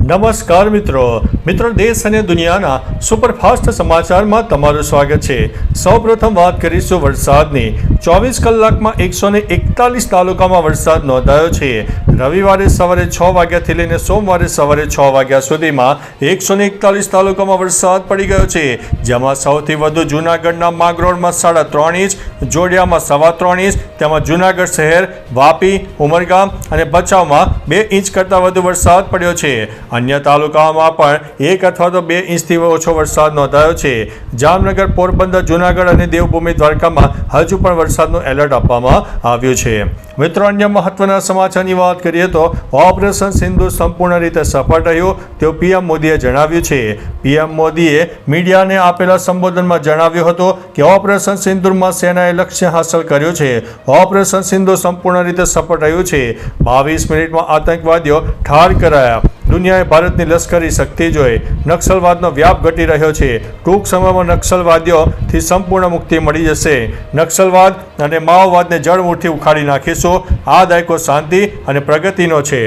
નમસ્કાર મિત્રો દેશ અને દુનિયાના સુપરફાસ્ટ સમાચારમાં તમારું સ્વાગત છે। સૌપ્રથમ વાત કરીશું વરસાદની। 24 કલાકમાં 141 તાલુકામાં વરસાદ નોંધાયો છે। રવિવારે સવારે 6 વાગ્યાથી લઈને સોમવારે સવારે 6 વાગ્યા સુધીમાં 141 તાલુકામાં વરસાદ પડી ગયો છે, જેમાં સૌથી વધુ જૂનાગઢના માંગરોળમાં 3.5 ઇંચ, જોડિયામાં 3.25 ઇંચ, તેમાં જૂનાગઢ શહેર, વાપી, ઉમરગામ અને ભચાઉમાં 2 ઇંચ કરતાં વધુ વરસાદ પડ્યો છે। અન્ય તાલુકાઓમાં પણ 1 અથવા તો 2 ઇંચથી ઓછો વરસાદ નોંધાયો છે। જામનગર, પોરબંદર, જૂનાગઢ અને દેવભૂમિ દ્વારકામાં હજુ પણ વરસાદનું એલર્ટ આપવામાં આવ્યું છે। મિત્રો, અન્ય મહત્વના સમાચારની વાત કરીએ તો ઓપરેશન સિંદૂર સંપૂર્ણ રીતે સફળ રહ્યું તેવું પીએમ મોદીએ જણાવ્યું છે। પીએમ મોદીએ મીડિયાને આપેલા સંબોધનમાં જણાવ્યું હતું કે ઓપરેશન સિંદૂરમાં સેનાએ લક્ષ્ય હાંસલ કર્યું છે। ઓપરેશન સિંદૂર સંપૂર્ણ રીતે સફળ રહ્યું છે। 22 મિનિટમાં આતંકવાદીઓ ઠાર કરાયા। દુનિયાએ ભારતની લશ્કરી શક્તિ જોઈ। નક્સલવાદનો વ્યાપ ઘટી રહ્યો છે। ટૂંક સમયમાં નક્સલવાદીઓથી સંપૂર્ણ મુક્તિ મળી જશે। નક્સલવાદ અને માઓવાદને જડમૂળથી ઉખાડી નાખીશું। આ દાયકો શાંતિ અને પ્રગતિનો છે।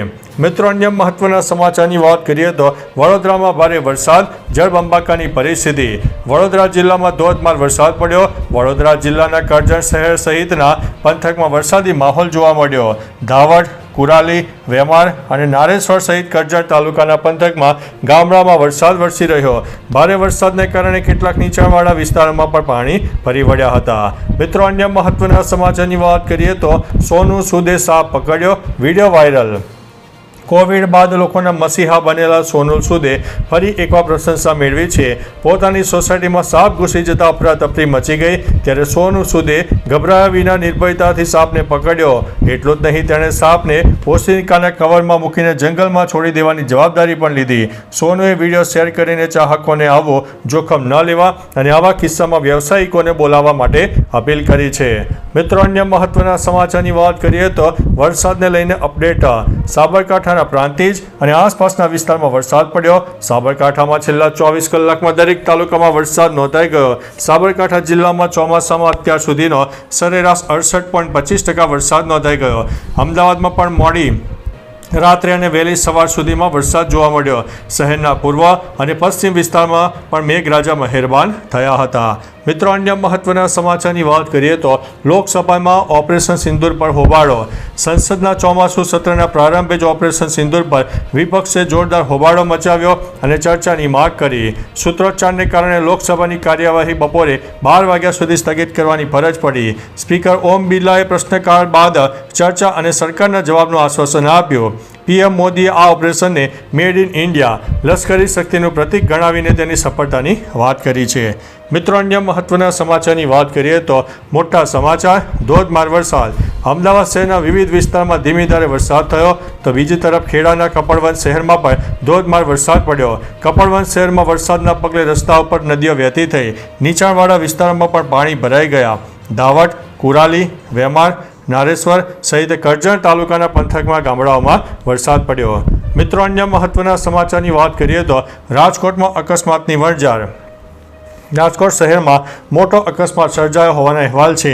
મિત્રો, અન્ય મહત્વના સમાચારની વાત કરીએ તો વડોદરામાં ભારે વરસાદ, જળબંબાકારની પરિસ્થિતિ। વડોદરા જિલ્લામાં ધોધમાર વરસાદ પડ્યો। વડોદરા જિલ્લાના કરજણ શહેર સહિતના પંથકમાં વરસાદી માહોલ જોવા મળ્યો। ધાવડ, કુરાલી, વેમાર અને નારેશ્વર સહિત કરજણ તાલુકાના પંથકમાં ગામડામાં વરસાદ વરસી રહ્યો। ભારે વરસાદને કારણે કેટલાક નીચાણવાળા વિસ્તારોમાં પણ પાણી ફરી વળ્યા હતા। મિત્રો, અન્ય મહત્વના સમાચારની વાત કરીએ તો સોનુ સૂદે સાપ પકડ્યો, વિડીયો વાયરલ। કોવિડ બાદ લોકોના મસીહા બનેલા સોનુ સૂદે ફરી એકવાર પ્રશંસા મેળવી છે। પોતાની સોસાયટીમાં સાપ ઘૂસી જતા અફરાતફરી મચી ગઈ, ત્યારે સોનુ સૂદે ગભરાયા વિના નિર્ભયતાથી સાપને પકડ્યો। એટલું જ નહીં, તેણે સાપને ઓશિકાના કવરમાં મૂકીને જંગલમાં છોડી દેવાની જવાબદારી પણ લીધી। સોનુએ વિડીયો શેર કરીને ચાહકોને આવો જોખમ ન લેવા અને આવા કિસ્સામાં વ્યવસાયિકોને બોલાવવા માટે અપીલ કરી છે। મિત્રો, અન્ય મહત્વના સમાચારની વાત કરીએ તો વરસાદને લઈને અપડેટ। સાબરકાંઠાના પ્રાંતિજ અને આસપાસના વિસ્તારમાં વરસાદ પડ્યો। સાબરકાંઠામાં છેલ્લા 24 કલાકમાં દરેક તાલુકામાં વરસાદ નોંધાઈ ગયો। સાબરકાંઠા જિલ્લામાં ચોમાસામાં અત્યાર સુધીનો સરેરાશ 68.25% વરસાદ નોંધાઈ ગયો। અમદાવાદમાં પણ મોડી રાત્રે અને વહેલી સવાર સુધીમાં વરસાદ જોવા મળ્યો। શહેરના પૂર્વ અને પશ્ચિમ વિસ્તારમાં પણ મેઘરાજા મહેરબાન થયા હતા। મિત્રો, અન્ય મહત્વના સમાચારની વાત કરીએ તો લોકસભામાં ઓપરેશન સિંદૂર પર હોબાળો। સંસદના ચોમાસુ સત્રના પ્રારંભે જ ઓપરેશન સિંદૂર પર વિપક્ષે જોરદાર હોબાળો મચાવ્યો અને ચર્ચાની માંગ કરી। સૂત્રોચ્ચારને કારણે લોકસભાની કાર્યવાહી બપોરે 12 વાગ્યા સુધી સ્થગિત કરવાની ફરજ પડી। સ્પીકર ઓમ બિરલાએ પ્રશ્નકાળ બાદ ચર્ચા અને સરકારના જવાબનું આશ્વાસન આપ્યું। પીએમ મોદીએ આ ઓપરેશનને મેડ ઇન ઇન્ડિયા, લશ્કરી શક્તિનું પ્રતીક ગણાવીને તેની સફળતાની વાત કરી છે। મિત્રો, અન્ય મહત્વના સમાચારની વાત કરીએ તો મોટા સમાચાર, ધોધમાર વરસાદ। અમદાવાદ શહેરના વિવિધ વિસ્તારમાં ધીમી ધારે વરસાદ થયો તો બીજી તરફ ખેડાના કપડવંજ શહેરમાં પણ ધોધમાર વરસાદ પડ્યો। કપડવંજ શહેરમાં વરસાદના પગલે રસ્તા ઉપર નદીઓ વહેતી થઈ। નીચાણવાળા વિસ્તારોમાં પણ પાણી ભરાઈ ગયા। દાવડ, કુરાલી, વેમાર, નારેશ્વર સહિત કરજણ તાલુકાના પંથકમાં ગામડાઓમાં વરસાદ પડ્યો। મિત્રો, અન્ય મહત્વના સમાચારની વાત કરીએ તો રાજકોટમાં અકસ્માતની વણઝાર। રાજકોટ શહેરમાં મોટો અકસ્માત સર્જાયો હોવાના અહેવાલ છે।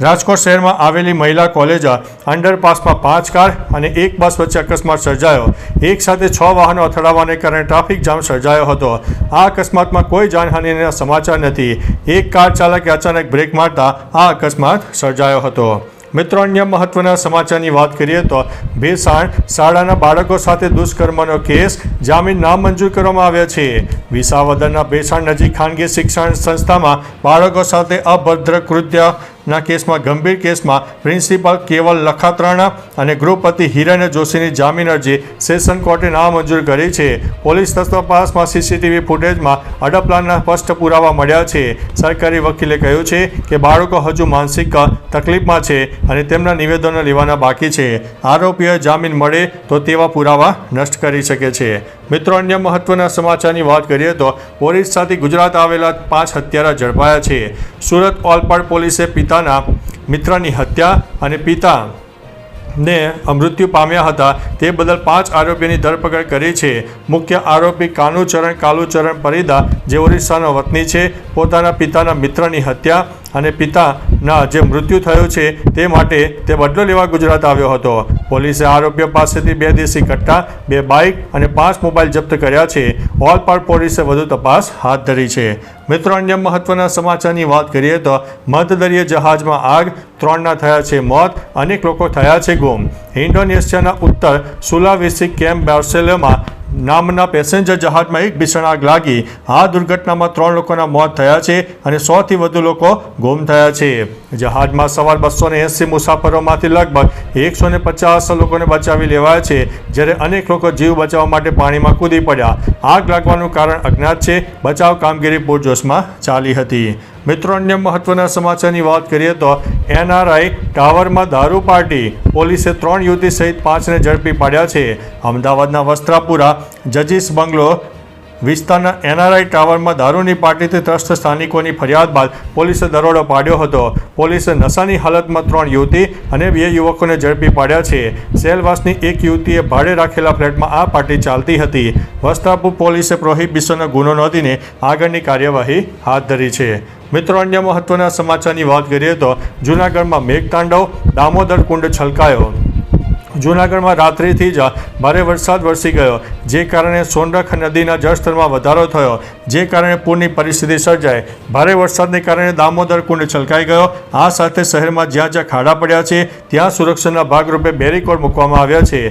રાજકોટ શહેરમાં આવેલી મહિલા કોલેજ અંડરપાસમાં 5 કાર અને 1 બસ વચ્ચે અકસ્માત સર્જાયો। એક સાથે 6 વાહનો અથડાવાને કારણે ટ્રાફિક જામ સર્જાયો હતો। આ અકસ્માતમાં કોઈ જાનહાનિના સમાચાર નથી। એક કાર ચાલકે અચાનક બ્રેક મારતા આ અકસ્માત સર્જાયો હતો। મિત્રો, અન્ય મહત્વના સમાચારની વાત કરીએ તો ભેસાણ શાળાના બાળકો સાથે દુષ્કર્મનો કેસ, જામીન નામંજૂર કરવામાં આવ્યા છે। વિસાવદરના ભેસાણ નજીક ખાનગી શિક્ષણ સંસ્થામાં બાળકો સાથે અભદ્ર કૃત્યના કેસમાં ગંભીર કેસમાં પ્રિન્સિપાલ કેવલ લખાત્રાણા અને ગૃહપતિ હિરેન જોશીની જામીન અરજી સેશન કોર્ટે નામંજૂર કરી છે। પોલીસ તપાસમાં સીસીટીવી ફૂટેજમાં અડપલાના સ્પષ્ટ પુરાવા મળ્યા છે। સરકારી વકીલે કહ્યું છે કે બાળકો હજુ માનસિક તકલીફમાં છે અને તેમના નિવેદનો લેવાના બાકી છે। આરોપીઓએ જામીન મળે તો તેવા પુરાવા નષ્ટ કરી શકે છે। મિત્રો, અન્ય મહત્વના સમાચારની વાત કરીએ તો ઓરિસ્સાથી ગુજરાત આવેલા 5 હત્યારા ઝડપાયા છે। સુરત ઓલપાડ પોલીસે પિતાના મિત્રની હત્યા અને પિતાને મૃત્યુ પામ્યા હતા તે બદલ 5 આરોપીઓની ધરપકડ કરી છે। મુખ્ય આરોપી કાલુચરણ પરિદા, જે ઓરિસ્સાનો વતની છે, પોતાના પિતાના મિત્રની હત્યા અને પિતાના જે મૃત્યુ થયું છે તે માટે તે બદલો લેવા ગુજરાત આવ્યો હતો. પોલીસે આરોપીઓ પાસેથી 2 દેશી કટ્ટા, 2 બાઇક અને 5 મોબાઈલ જપ્ત કર્યા છે. ઓલપાડ પોલીસે વધુ તપાસ હાથ ધરી છે. મિત્રો, અન્ય મહત્વના સમાચારની વાત કરીએ તો મધદરિયે જહાજમાં આગ, 3ના થયા છે મોત, અનેક લોકો થયા છે ગુમ. ઇન્ડોનેશિયાના ઉત્તર સુલાવેસી કેમ્પ બાર્સેલોમાં નામના પેસેન્જર જહાજમાં એક ભીષણ આગ લાગી. આ દુર્ઘટનામાં 3 લોકોના મોત થયા છે અને 100થી વધુ લોકો ગુમ થયા છે. જહાજમાં સવાર 280 મુસાફરોમાંથી લગભગ 150 લોકોને બચાવી લેવાયા છે, જ્યારે અનેક લોકો જીવ બચાવવા માટે પાણીમાં કૂદી પડ્યા. આગ લાગવાનું કારણ અજ્ઞાત છે. બચાવ કામગીરી પૂરજોશમાં ચાલી હતી. મિત્રો, અન્ય મહત્વના સમાચારની વાત કરીએ તો NRI ટાવરમાં દારૂ પાર્ટી. પોલીસે 3 યુવતી સહિત 5ને ઝડપી પાડ્યા છે. અમદાવાદના વસ્ત્રાપુરા જજીસ બંગલો વિસ્તારના NRI ટાવરમાં દારૂની પાર્ટીથી ત્રસ્ત સ્થાનિકોની ફરિયાદ બાદ પોલીસે દરોડો પાડ્યો હતો. પોલીસે નશાની હાલતમાં 3 યુવતી અને 2 યુવકોને ઝડપી પાડ્યા છે. સેલવાસની એક યુવતીએ ભાડે રાખેલા ફ્લેટમાં આ પાર્ટી ચાલતી હતી. વસ્ત્રાપુર પોલીસે પ્રોહિબિશનનો ગુનો નોંધીને આગળની કાર્યવાહી હાથ ધરી છે. મિત્રો, અન્ય મહત્વના સમાચારની વાત કરીએ તો જૂનાગઢમાં મેઘતાંડવ, દામોદર કુંડ છલકાયો. જૂનાગઢમાં રાત્રિથી જ ભારે વરસાદ વરસી ગયો, જે કારણે સોનરખ નદીના જળસ્તરમાં વધારો થયો, જે કારણે પૂરની પરિસ્થિતિ સર્જાઈ. ભારે વરસાદને કારણે દામોદર કુંડ છલકાઈ ગયો. આ સાથે શહેરમાં જ્યાં જ્યાં ખાડા પડ્યા છે ત્યાં સુરક્ષાના ભાગરૂપે બેરીકોડ મૂકવામાં આવ્યા છે.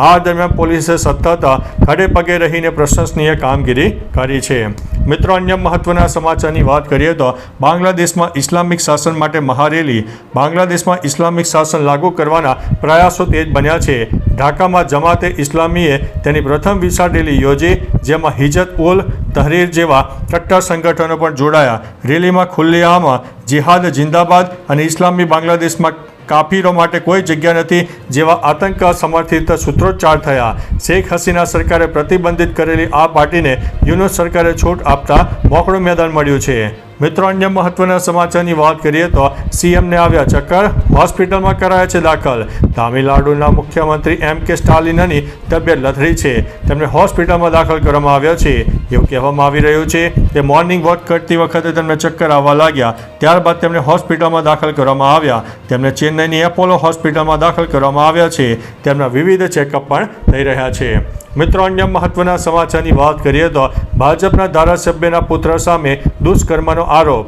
આ દરમિયાન પોલીસે સતત ખડે પગે રહીને પ્રશંસનીય કામગીરી કરી છે. મિત્રો, અન્ય મહત્વના સમાચારની વાત કરીએ તો બાંગ્લાદેશમાં ઇસ્લામિક શાસન માટે મહારેલી. બાંગ્લાદેશમાં ઇસ્લામિક શાસન લાગુ કરવાના પ્રયાસો તેજ બન્યા છે. ઢાકામાં જમાતે ઇસ્લામીએ તેની પ્રથમ વિશાળ રેલી યોજી, જેમાં હિજત ઉલ તહરીર જેવા કટ્ટર સંગઠનો પણ જોડાયા. રેલીમાં ખુલ્લેઆમ જિહાદ જિંદાબાદ અને ઇસ્લામી બાંગ્લાદેશમાં કાફીરો માટે કોઈ જગ્યા નથી જેવા આતંક સમર્થિત સૂત્રોચ્ચાર થયા. શેખ હસીના સરકારે પ્રતિબંધિત કરેલી આ પાર્ટીને યુનુસ સરકારે છૂટ આપતા મોકળું મેદાન મળ્યું છે. મિત્રો, અન્ય મહત્વના સમાચારની વાત કરીએ તો CMને આવ્યા ચક્કર, હોસ્પિટલમાં કરાયા છે દાખલ. તામિલનાડુના મુખ્યમંત્રી MK સ્ટાલિનની તબિયત લથડી છે. તેમને હોસ્પિટલમાં દાખલ કરવામાં આવ્યા છે. એવું કહેવામાં આવી રહ્યું છે કે મોર્નિંગ વોક કરતી વખતે તેમને ચક્કર આવવા લાગ્યા. ત્યારબાદ તેમને હોસ્પિટલમાં દાખલ કરવામાં આવ્યા. તેમને ચેન્નઈની એપોલો હોસ્પિટલમાં દાખલ કરવામાં આવ્યા છે. તેમના વિવિધ ચેકઅપ પણ થઈ રહ્યા છે. મિત્રો, અન્ય મહત્વના સમાચારની વાત કરીએ તો ભાજપના ધારાસભ્યના પુત્ર સામે દુષ્કર્મનો આરોપ.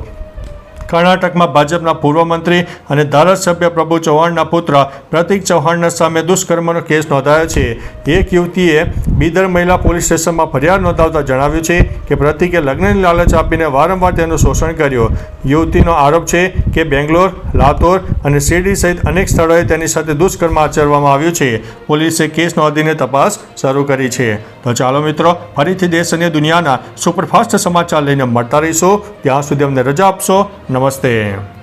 કર્ણાટકમાં ભાજપના પૂર્વ મંત્રી અને ધારાસભ્ય પ્રભુ ચૌહાણના પુત્ર પ્રતિક ચૌહાણના સામે દુષ્કર્મનો કેસ નોંધાયો છે. એક યુવતીએ બિદર મહિલા પોલીસ સ્ટેશનમાં ફરિયાદ નોંધાવતા જણાવ્યું છે કે પ્રતિકે લગ્નની લાલચ આપીને વારંવાર તેનું શોષણ કર્યું. યુવતીનો આરોપ છે કે બેંગ્લોર, લાતોર અને શિરડી સહિત અનેક સ્થળોએ તેની સાથે દુષ્કર્મ આચરવામાં આવ્યું છે. પોલીસે કેસ નોંધીને તપાસ શરૂ કરી છે. તો ચાલો મિત્રો, ફરીથી દેશ અને દુનિયાના સુપરફાસ્ટ સમાચાર લઈને મળતા રહીશું. ત્યાં સુધી અમને રજા આપશો. નમસ્તે.